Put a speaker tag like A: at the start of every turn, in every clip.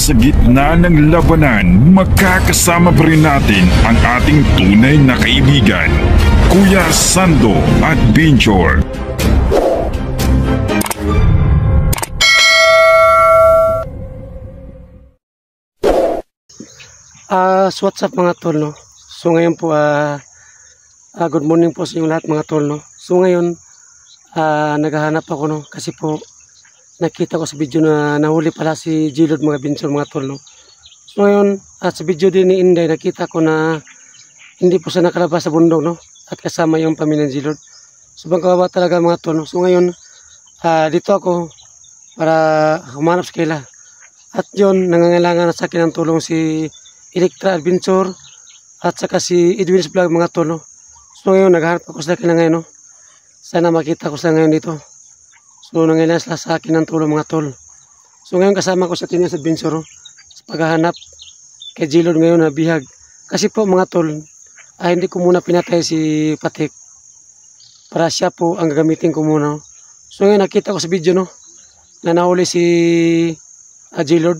A: sa gitna ng labanan, makakasama pa rin natin ang ating tunay na kaibigan, Kuya Sando Adventure.
B: What's up mga tol, no? So ngayon po, good morning po sa inyong lahat mga tol, no? So ngayon, naghahanap ako, no? Kasi po, nakita ko sa video na nahuli pala si Jilod mga binsol mga tol, no? So ngayon, sa video din ni Inday, nakita ko na hindi po siya nakalabas sa bundok, no? At kasama yung pamilya ni Jilod. So kawawa talaga mga tol, no? So ngayon, dito ako para humanap sa kanila. At yun, nangangailangan na sa akin ng tulong si Electra Adventure at saka si Edwin's Vlog mga tol, no? So ngayon naghahanap ako sa akin na ngayon, no? Sana makita ko sila ngayon dito. So nangailangan sila sa akin ng tulong mga tol. So ngayon kasama ko sa Tina's Adventure, no? Sa paghahanap kay Jilod ngayon na bihag. Kasi po mga tol, hindi ko muna pinatay si Patik para siya po ang gagamitin ko muna, no? So ngayon nakita ko sa video, no, na nahuli si Jilod.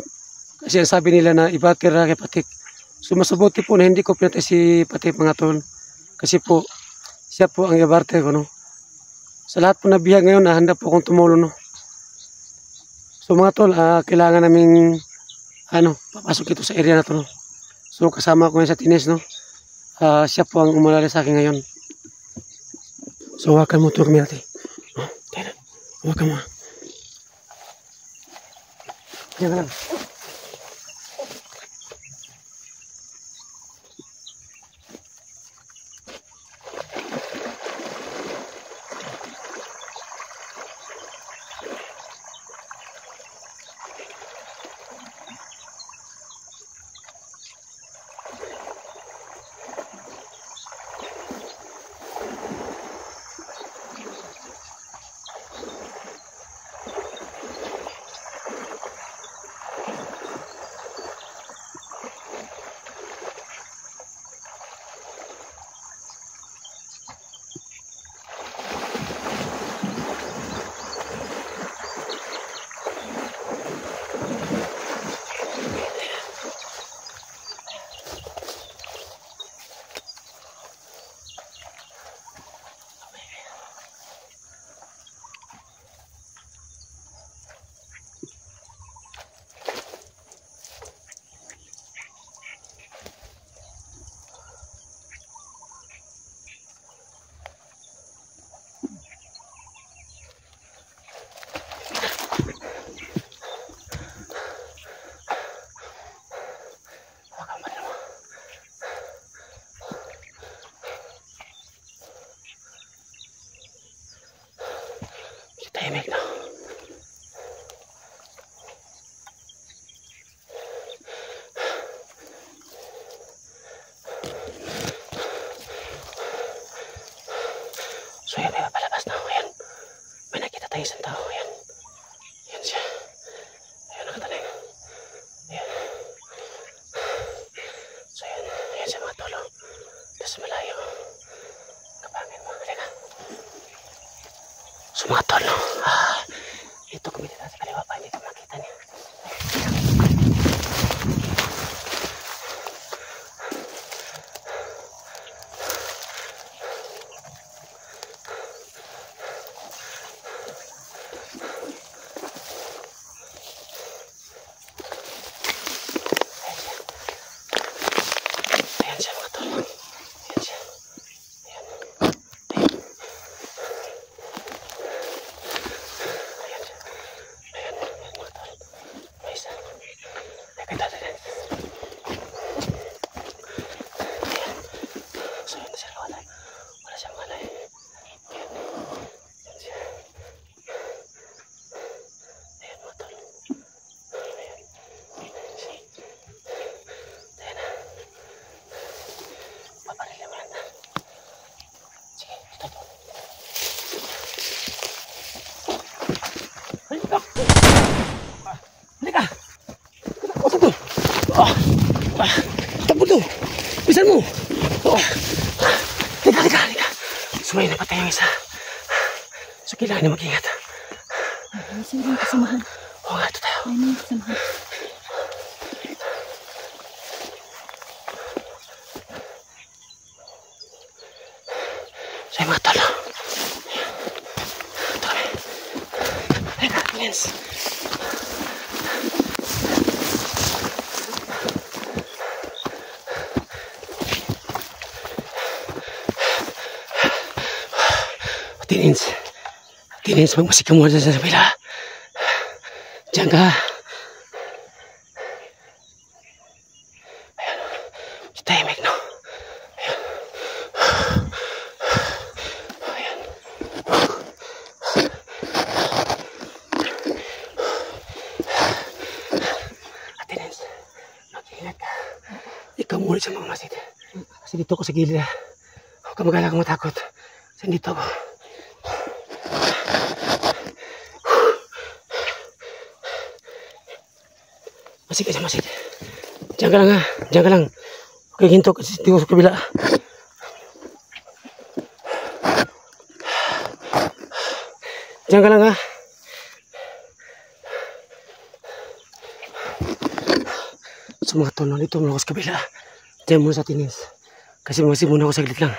B: Kasi ang sabi nila na ibatir na kay Patik. So masabuti po na hindi ko pinatay si Patik mga tol. Kasi po, siya po ang ibatir ko, no. Sa lahat po na bihag ngayon, handa po akong tumulong, no. So mga tol, kailangan naming papasok ito sa area na to, no. So kasama ko ngayon sa Tines, no. Siya po ang umalala sa akin ngayon. So hawakan mo ito kami natin. Hawakan mo. Diyan ka lang. Tahimik na. So yan, may papalabas na ako. Yan. May nakita tayo isang tao. Yan. Yan siya. Ayan, nakataling. Ayan. So yan. Ayan siya mga tolo. Tapos malayo. Kapangin mo. Halika. So mga tolo. Ito kumita sa kaliwa pa. Hindi ito makita niya. Ayan siya mga tolo. Ayan siya. Ayan. Ayan siya. Ayan. Ayan mga tolo. May isa. Nakita din. Ayan. So yun na siya. Wala siyang malay. Ayan. Ayan siya. Ayan mga tolo. Ayan. Ayan siya. Ayan na. Paparili mo yan na. Sige, ito po. Halika! Halika! Ito po! Ito po ito! Bisan mo! Halika! So may napatay yung isa. So kailangan na mag-ingat.
C: Ay, sige, kasamahan.
B: Oo nga, ito tayo.
C: Ay, kasamahan.
B: Teka, Lens. Tinins. Tinins, magmasik ka muna sa sabila. Diyan ka. Ayan. Tahimik, no? Ayan. Tinins, mag-ingat ka. Ikaw muna sa mga masid. Kasi dito ako sa gilid. Huwag ka mag-alala kang matakot. Kasi dito ako. Masig ka, masig. Diyan ka lang ha. Diyan ka lang. Okay, ginto kasi dito sa kabila. Diyan ka lang ha. Sa mga tono dito muna ako sa kabila. Diyan muna sa Tinins. Kasi masig muna ako saglit lang.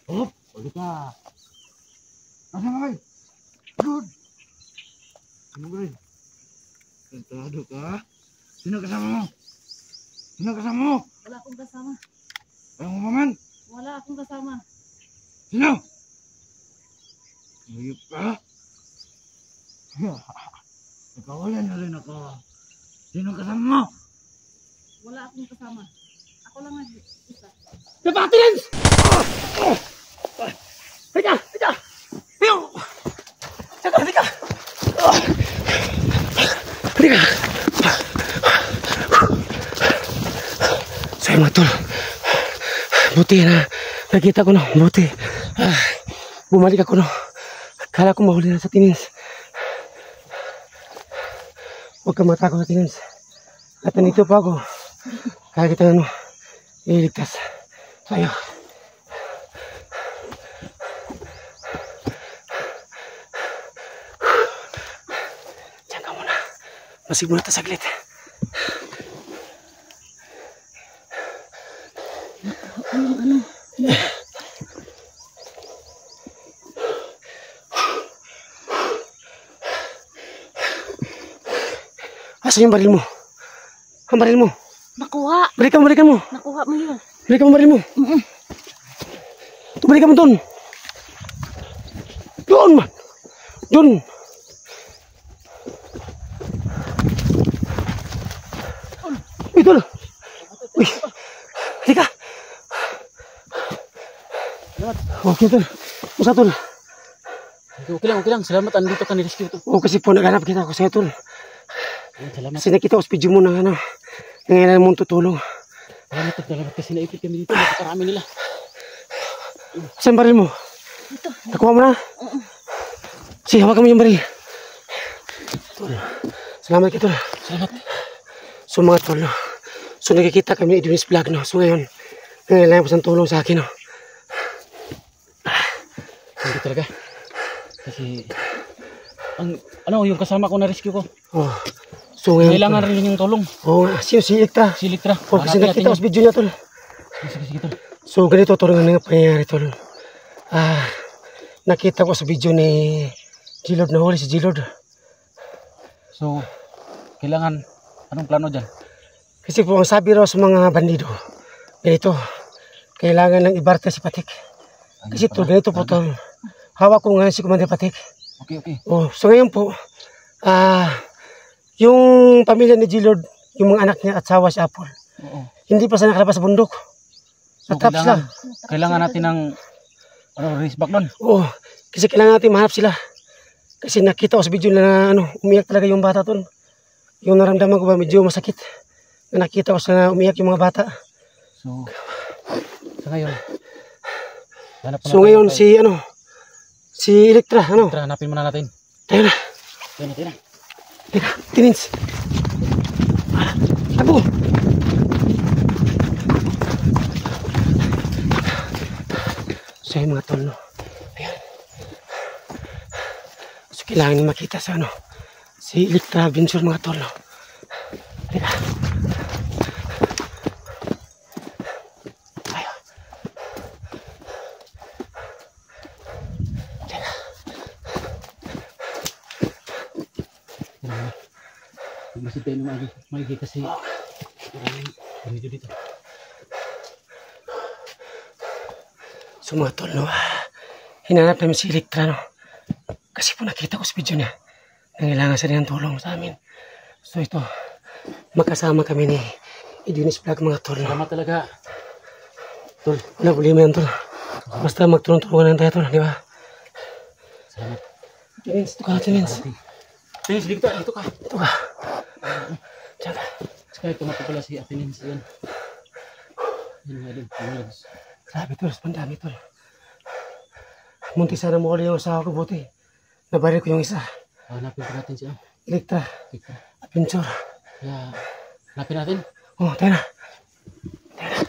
C: Hop, ulit ka. Nasaan ka? Good. Ano ba rin? Tentado ka? Sino kasama mo? Sino kasama mo?
D: Wala akong kasama.
C: Walang umaman?
D: Wala akong kasama.
C: Sino? Ayup ka? Nakawalan na rin ako. Sino kasama mo?
D: Wala akong kasama. Ako lang ang isa.
B: Diba, Tinins? Halika! Halika! Halika! Halika! Halika! Saya mga tol. Buti na nakita ko no. Buti. Bumalik ako no. Akala ko mahuli na sa Tinins. Huwag ka matakot sa Tinins. At nandito pa ako. Kaya kita ano. Iligtas. Sa'yo. Diyan ka muna. Masig muna ta saglit. Asan yung baril mo? Ang baril mo?
D: Nakuha.
B: Balikan mo.
D: Nakuha mo yun.
B: Balikan mo baril mo. Ito, balikan mo doon. Doon man. Doon. Ito na. Uy. Halika. Okay, tol. Usa, tol.
E: Okay lang. Salamat. Andito ka ni-rescue to.
B: Oo, kasi po naghanap kita ako sa'yo, tol.
E: Salamat.
B: Kasi nakita ko sa video mo na ano. Nangyayari mong tutulong.
E: Salamat kasi naipit kami dito. Napakarami nila.
B: Saan baril mo?
D: Ito.
B: Nakuha mo na? Sige, hawakan mo yung baril. Tol. Salamat ka, tol.
E: Salamat.
B: So mga tol, no? So nakikita kami ni Idris Vlog, no? So ngayon, nangyayalan po sa tulong sa akin, no?
E: Hindi talaga. Kasi, yung kasama ko na-rescue ko.
B: Oh. So ngayon,
E: Kailangan rin yung tulong.
B: oh, si Elektra.
E: Si Elektra.
B: Oh, kasi nakita ko sa video niya, tol.
E: Sige, tol.
B: So ganito, tol, nga pangyayari, tol. Nakita ko sa video ni G-Lord, nahuli si G-Lord.
E: So, kailangan, anong plano dyan?
B: Kasi po, ang sabi raw sa mga bandido, ganito, kailangan lang ibarte si Patik. Kasi tol, ganito po, tol. Hawak ko ngayon si Commander Patik.
E: Okay.
B: Oh, so ngayon po, yung pamilya ni G-Lord, yung mga anak niya at sawa si Apple,
E: Oo.
B: hindi pa sa nakalabas sa bundok.
E: So,
B: Nataps lang.
E: kailangan natin ng race back doon.
B: Oo, kasi kailangan natin mahanap sila. Kasi nakita ko sa video na umiyak talaga yung bata tol. Yung naramdaman ko ba medyo masakit. Na nakita ko sa umiyak yung mga bata.
E: So, sa ngayon,
B: So ngayon si Elektra,
E: hanapin muna natin.
B: tayo na.
E: Tira.
B: Teka, Tinins. Abo. So yung mga tol, no. Ayan. kailangan makita sa ano, si Electra Vinsor mga tol, no? Teka. Ayo. Teka.
E: Masih tayo makikita si video dito.
B: So mga tol, no? Hinanap namin si Electra, no? Kasi po nakita ko sa video niya. Nangailangan siya ng tulong sa amin. So ito, magkasama kami ni Dennis Vlog mga tol.
E: Salamat talaga. Tol.
B: Wala problema yan tol. Basta magtulong-tulungan lang tayo tol, di ba?
E: Salamat.
B: Dennis, ito ka, Dennis.
E: Dennis, dito ka.
B: Ito ka. Diyan ka.
E: Kaya tumato pala si Ate Nins yan. Yan nga din.
B: Grabe tol, pandami tol. Munti sana mo ulit yung asawa ko, buti. Nabaril ko yung isa.
E: Hanapin pa natin siya.
B: Electra. Vinsor.
E: Kaya, hanapin natin.
B: Oh, tayo na. Tayo na.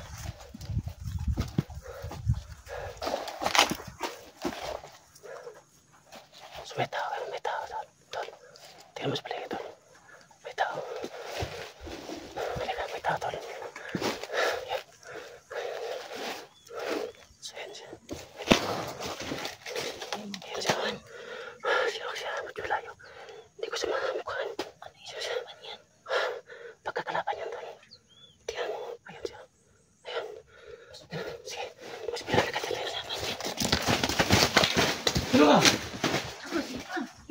B: So, may tao, tol. Tingnan mo sa paligid, tol. May tao. Halika, may tao, tol. Yan. So, yan siya. Yan siya. Siya, medyo layo. Hindi ko siya makamukhaan. Ano yung siya? Ano yan? Pagkakalaban yan, tol. Tingnan mo. Ayan siya. Ayan. Sige. Mas pinala ka tayo. Sino ka?
D: Ako,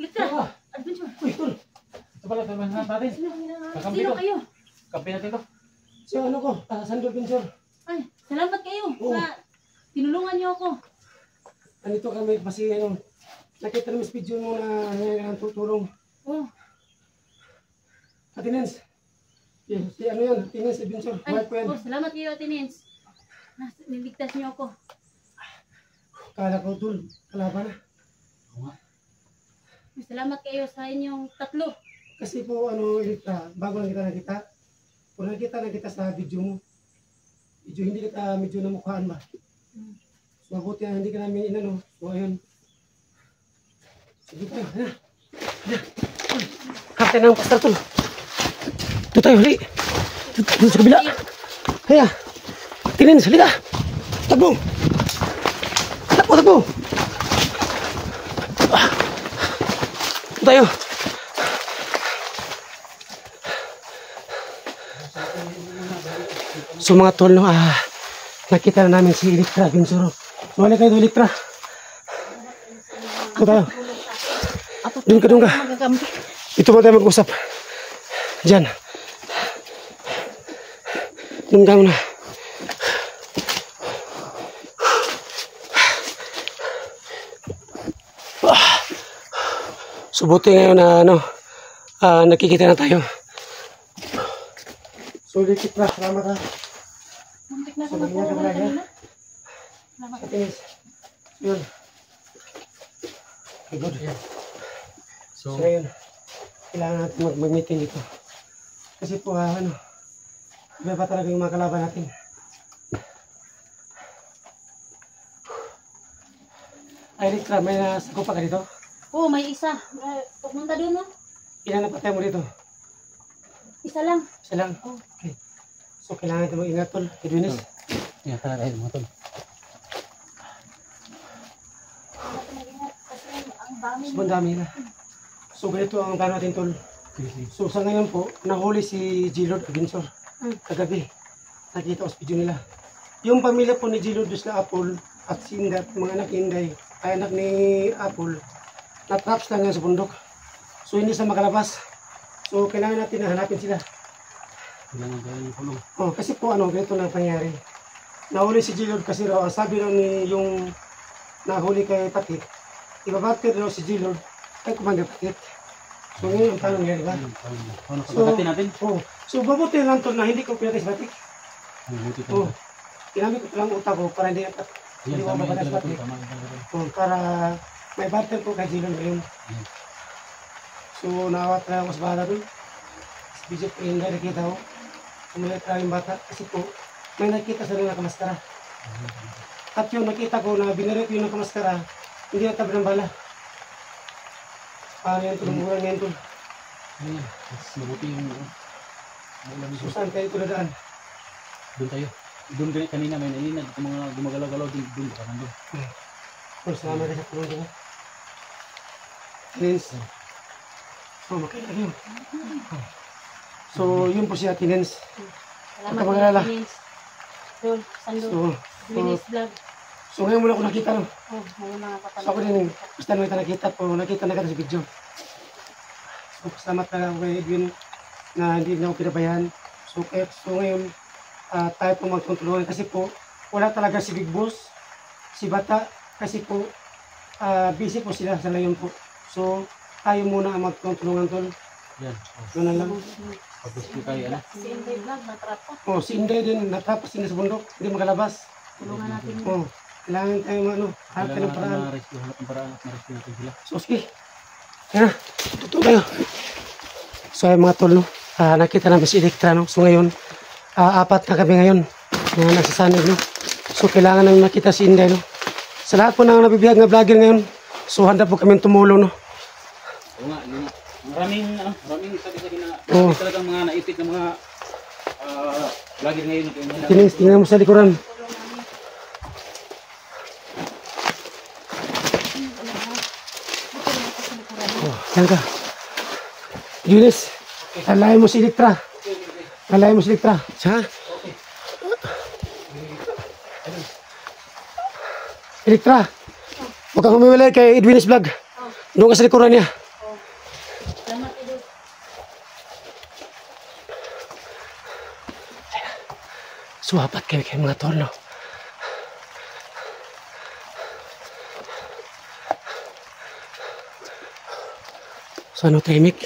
D: Electra. Adventure.
B: Uy, tol.
E: Ito pala, tol. Natin.
D: Sino kayo?
E: Kampi natin to.
B: Si ano ko? Sandro Vinsor.
D: Ay, salamat kayo
B: Oo.
D: sa tinulungan niyo ako.
B: Nandito kami kasi ano, nakita namin sa video mo na nangyayaran tutulong.
D: Oh,
B: Atinens. Si ano yan? Atinens, si Vinsor.
D: ay,
B: Wife ko yan.
D: salamat kayo, Ate Nins. Niligtas niyo ako.
B: Kala ko tol, kalaban na.
D: Salamat kayo sa inyong tatlo.
B: Kasi po ano, Electra, bago lang kita nakita. Kung nakita na kita sa video mo. Medyo hindi kita medyo namukhaan ba? So mabuti na hindi ka namin inano. So ayun. Sige tayo, hana. Kapten ng pastor tol. Ito tayo, hali. Ito sa kabila. Kaya, Tinins, halika. Takbo. Takbo. Ito tayo. So mga tol, no, nakita na namin si Electra Vinsor. So halika kayo, Electra. Ito tayo. Doon ka. Ito mo tayo mag-usap. Diyan. Doon ka muna. So buti ngayon na ano, nakikita na tayo. So Electra, salamat ha.
D: Muntik na ako
B: So, ganyan ka
D: makuha
B: talaga.
D: kanina. Salamat.
B: Atinis. Yun. Okay, good. So ngayon, kailangan natin mag-meeting dito. Kasi po, ano, iba pa talaga yung mga kalaban natin. Ay, Electra, may nasakupa ka dito?
D: Oo, may isa. Pumunta doon, no?
B: Ilan na patay mo dito?
D: Isa lang.
B: Isa lang? Okay. So, kailangan natin mag-ingat, tol. Edwinis.
E: Yan talaga yun mga tol.
D: Dapat mag-ingat kasi ang dami.
B: So, ang dami na. So, ganito ang gano'n natin, tol. So, sa ngayon po, nahuli si G-Lord Vinsor. Kagabi. Nakita ko sa video nila. Yung pamilya po ni G-Lord na Apple at si Indat, mga anak ni Inday, ay anak ni Apple, na-traps lang yan sa bundok. So, hindi sa makalabas. So, kailangan natin na hanapin sila.
E: Kailangan tayo ng kulong.
B: Oh, kasi po ano, ganito lang pangyari. Nahuli si G-Lord kasi raw, ang sabi raw ni yung nahuli kay Patit, ibabatir raw si G-Lord kay Commander Patit. So ngayon ang tanong nga, diba?
E: Ano, pagkakatin natin?
B: Oh, so mabuti lang to na hindi ko pinatay si Patit.
E: Mabuti
B: Oh,
E: talaga.
B: ginamit ko lang utak ko para hindi
E: Yan,
B: hindi ko
E: tama
B: mabalas
E: yung talaga
B: Patit.
E: tol. Tama yung talaga.
B: Oh, para may barter ko kay G-Lord ngayon. So naawat na ako sa bata doon. Sa video ko yung nakikita ko. Umalit na yung bata kasi po may nakita sa nila nakamaskara. At yung nakita ko na binarip yung nakamaskara, hindi natabi ng bala. Paano yan tulungan ngayon tol?
E: Ayan, mas mabuti yung ulam
B: So
E: dito.
B: saan kayo tuladaan?
E: Doon tayo. Doon kanina may nainad. Yung mga gumagalaw-galaw doon. Baka nandun.
B: Tol, salamat rin sa tulong din. Tinens. Oh, makita yun. So, yun po siya, Tinens.
D: Salamat
B: Huwag ka mag-alala.
D: Vince. Tol, Sando.
B: So,
D: Vince Vlog.
B: so ngayon muna ako nakita, no?
D: Oh, ngayon mga
B: So ako din, basta nung nakita po, nakita na kita sa video. So, salamat na lang kay Edwin na hindi na ako pinabayaan. So, ngayon, tayo po magtutulungan kasi po, wala talaga si Big Boss, si Bata, kasi po, busy po sila sa ngayon po. So, tayo muna ang magtutulungan tol.
E: Yan.
B: Yun na lang.
E: Pag gusto tayo, ano?
D: Si Inday Vlog, natrapa.
B: Oh, si Inday din, natrapas din sa bundok, hindi makalabas.
D: Tulungan natin yun.
B: Oh, kailangan tayo hanap tayo ng paraan.
E: Hanap ng paraan at ma-rescue natin sila.
B: So, sige. Kaya na, tutuwa kayo. So, ay mga tol, no? Nakita namin si Elektra, no? So, ngayon, apat na kami ngayon na nasasanib, no? So, kailangan namin nakita si Inday, no? Sa lahat po ng nabibihag na vlogger ngayon, so, handa po kami tumulong, no?
E: Oo nga, yun nga. Maraming sabi-sabi na
B: Oo.
E: talagang mga naipit na mga vlogger ngayon.
B: Tinins, tingnan mo sa likuran. Oh, yan ka. Yunis, lalayan mo si Elektra. Lalayan mo si Elektra. Ha? Elektra, huwag kang humiwalay kay Edwin's vlog. Doon ka sa likuran niya.
D: Salamat, Idol.
B: So, apat kayo mga tol, no? So, ano, tahimik?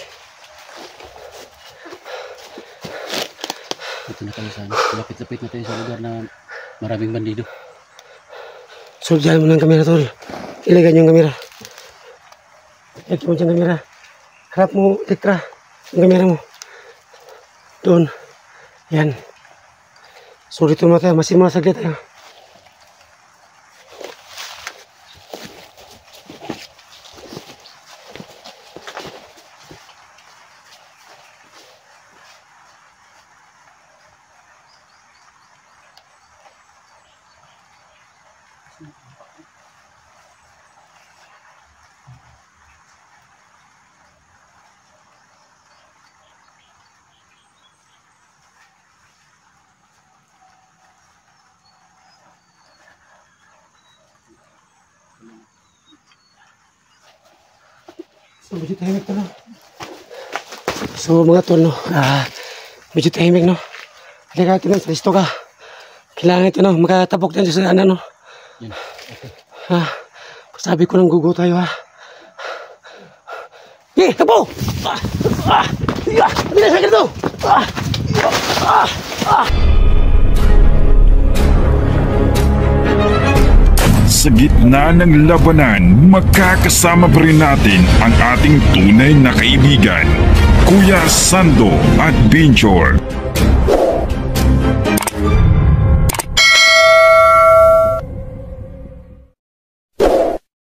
E: Ito na tayo sa ano. Lapit-lapit na tayo sa lugar na maraming bandido.
B: So, dyan mo ng kamera, tol. Ilagay niyo yung kamera. Ilagay mo dyan yung kamera. Harap mo, Elektra. Yung kamera mo. Doon. Yan. So, dito muna tayo. Masin muna saglit tayo. So, medyo tahimik to, no? So, mga tol, no? Medyo tahimik, no? Halika, Tinens, listo ka. Kailangan ito, no? Makatapok din sa ano, no?
E: Yan. Okay.
B: Sabi ko ng gugo tayo, ha? Tapo! Hindi na sa ganito!
A: Sa gitna ng labanan, magkakasama pa rin natin ang ating tunay na kaibigan, Kuya Sando at Binjor.